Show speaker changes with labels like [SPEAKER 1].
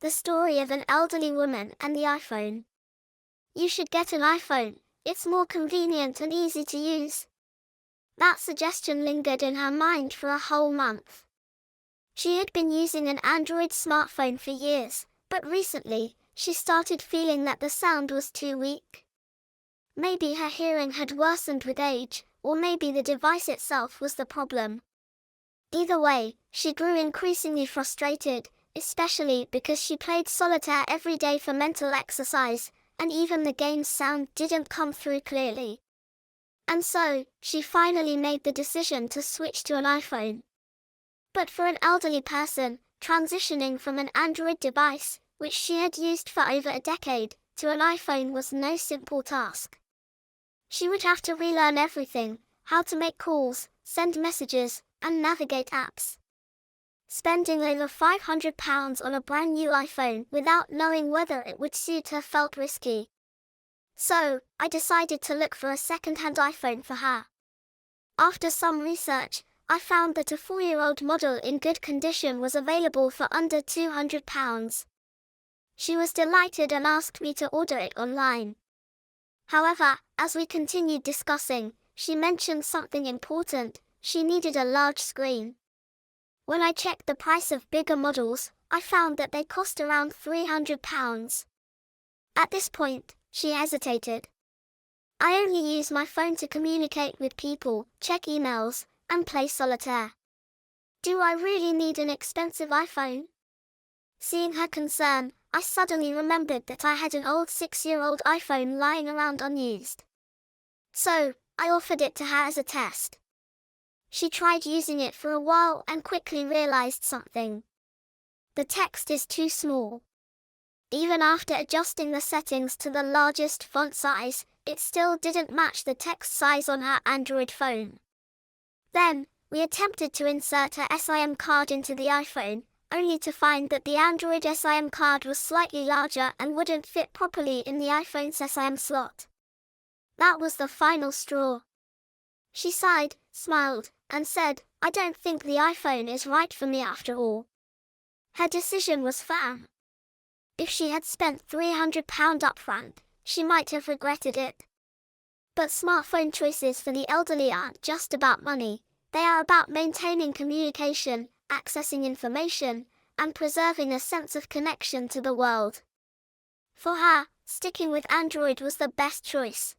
[SPEAKER 1] The story of an elderly woman and the iPhone. You should get an iPhone, it's more convenient and easy to use. That suggestion lingered in her mind for a whole month. She had been using an Android smartphone for years, but recently, she started feeling that the sound was too weak. Maybe her hearing had worsened with age, or maybe the device itself was the problem. Either way, she grew increasingly frustrated, especially because she played solitaire every day for mental exercise, and even the game's sound didn't come through clearly. And so, she finally made the decision to switch to an iPhone. But for an elderly person, transitioning from an Android device, which she had used for over a decade, to an iPhone was no simple task. She would have to relearn everything: how to make calls, send messages, and navigate apps. Spending over £500 on a brand new iPhone without knowing whether it would suit her felt risky. So, I decided to look for a second-hand iPhone for her. After some research, I found that a 4-year-old model in good condition was available for under £200. She was delighted and asked me to order it online. However, as we continued discussing, she mentioned something important: she needed a large screen. When I checked the price of bigger models, I found that they cost around £300. At this point, she hesitated. I only use my phone to communicate with people, check emails, and play solitaire. Do I really need an expensive iPhone? Seeing her concern, I suddenly remembered that I had an old 6-year-old iPhone lying around unused. So, I offered it to her as a test. She tried using it for a while and quickly realized something. The text is too small. Even after adjusting the settings to the largest font size, it still didn't match the text size on her Android phone. Then, we attempted to insert her SIM card into the iPhone, only to find that the Android SIM card was slightly larger and wouldn't fit properly in the iPhone's SIM slot. That was the final straw. She sighed, smiled, and said, "I don't think the iPhone is right for me after all." Her decision was firm. If she had spent £300 upfront, she might have regretted it. But smartphone choices for the elderly aren't just about money. They are about maintaining communication, accessing information, and preserving a sense of connection to the world. For her, sticking with Android was the best choice.